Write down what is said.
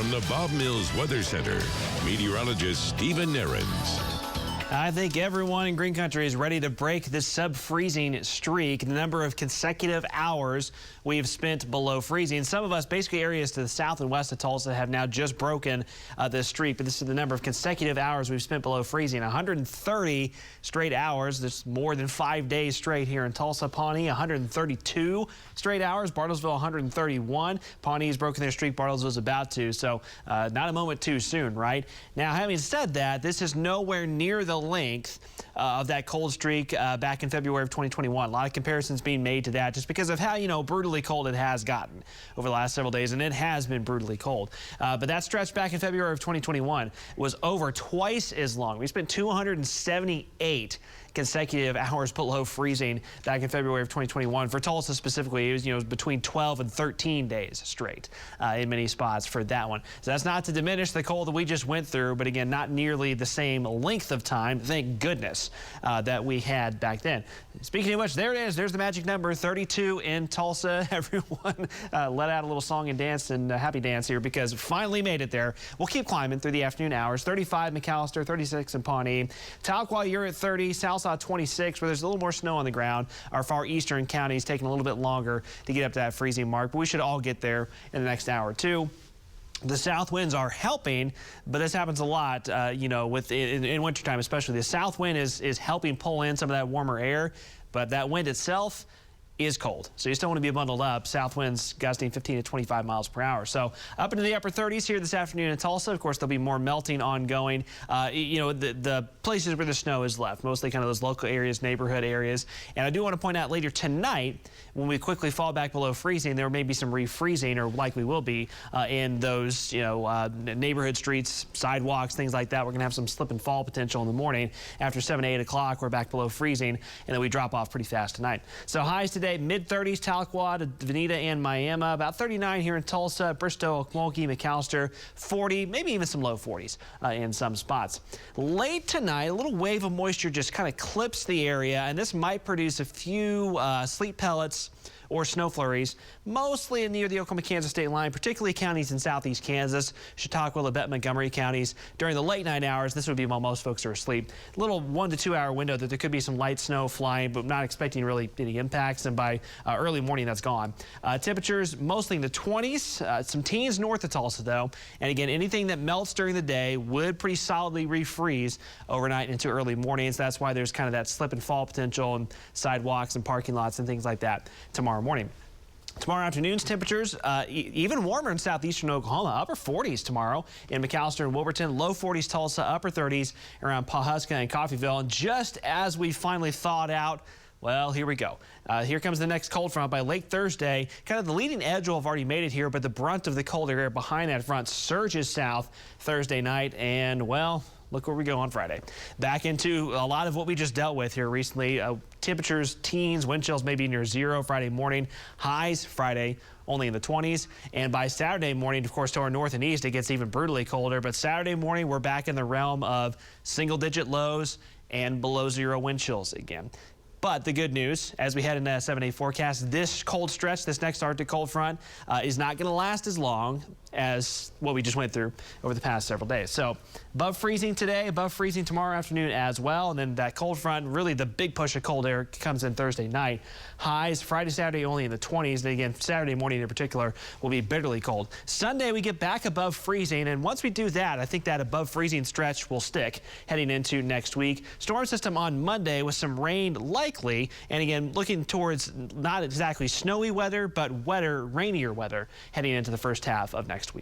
From the Bob Mills Weather Center, meteorologist Stephen Nehrenz. I think everyone in Green Country is ready to break this sub-freezing streak. The number of consecutive hours we've spent below freezing. Some of us, basically areas to the south and west of Tulsa, have now just broken this streak. But this is the number of consecutive hours we've spent below freezing. 130 straight hours. That's more than 5 days straight here in Tulsa. Pawnee, 132 straight hours. Bartlesville, 131. Pawnee's broken their streak. Bartlesville's about to. So not a moment too soon, right? Now, having said that, this is nowhere near the length of that cold streak back in February of 2021. A lot of comparisons being made to that just because of how, brutally cold it has gotten over the last several days, and it has been brutally cold. But that stretch back in February of 2021 was over twice as long. We spent 278 consecutive hours below freezing back in February of 2021. For Tulsa specifically, it was between 12 and 13 days straight in many spots for that one. So that's not to diminish the cold that we just went through, but again, not nearly the same length of time, thank goodness, that we had back then. Speaking of which, there it is. There's the magic number, 32 in Tulsa. Everyone let out a little song and dance and happy dance here because finally made it there. We'll keep climbing through the afternoon hours. 35 McAllister, 36 in Pawnee. Tahlequah, you're at 30. Southside 26, where there's a little more snow on the ground. Our far eastern counties taking a little bit longer to get up to that freezing mark, but we should all get there in the next hour or two. The south winds are helping, but this happens a lot, in wintertime especially. The south wind is helping pull in some of that warmer air, but that wind itself is cold. So you still want to be bundled up. South winds gusting 15 to 25 miles per hour. So up into the upper 30s here this afternoon in Tulsa. Of course, there'll be more melting ongoing. The places where the snow is left, mostly kind of those local areas, neighborhood areas. And I do want to point out later tonight, when we quickly fall back below freezing, there may be some refreezing, or likely will be, in those neighborhood streets, sidewalks, things like that. We're going to have some slip and fall potential in the morning. After 7 to 8 o'clock, we're back below freezing, and then we drop off pretty fast tonight. So highs today, mid-30s, Tahlequah, Veneta, and Miami. About 39 here in Tulsa, Bristow, Okmulgee, McAllister, 40, maybe even some low 40s in some spots. Late tonight, a little wave of moisture just kind of clips the area, and this might produce a few sleet pellets or snow flurries, mostly near the Oklahoma-Kansas state line, particularly counties in southeast Kansas, Chautauqua, Labette, Montgomery counties. During the late night hours, this would be while most folks are asleep. A little 1 to 2 hour window that there could be some light snow flying, but not expecting really any impacts, and by early morning, that's gone. Temperatures mostly in the 20s, some teens north of Tulsa, though. And again, anything that melts during the day would pretty solidly refreeze overnight into early mornings. That's why there's kind of that slip and fall potential in sidewalks and parking lots and things like that tomorrow morning. Tomorrow afternoon's temperatures even warmer in southeastern Oklahoma, upper 40s tomorrow in McAllister and Wilburton, low 40s Tulsa, upper 30s around Pawhuska and Coffeyville. And just as we finally thawed out, well, here we go. Here comes the next cold front by late Thursday. Kind of the leading edge will have already made it here, but the brunt of the colder air behind that front surges south Thursday night, and, well, look where we go on Friday. Back into a lot of what we just dealt with here recently. Temperatures, teens, wind chills maybe near zero Friday morning. Highs Friday only in the 20s. And by Saturday morning, of course, to our north and east, it gets even brutally colder. But Saturday morning, we're back in the realm of single-digit lows and below zero wind chills again. But the good news, as we head into that 7-day forecast, this cold stretch, this next Arctic cold front, is not going to last as long as what we just went through over the past several days. So above freezing today, above freezing tomorrow afternoon as well. And then that cold front, really the big push of cold air comes in Thursday night. Highs Friday, Saturday only in the 20s. And again, Saturday morning in particular will be bitterly cold. Sunday, we get back above freezing. And once we do that, I think that above freezing stretch will stick heading into next week. Storm system on Monday with some rain likely. And again, looking towards not exactly snowy weather, but wetter, rainier weather heading into the first half of next week.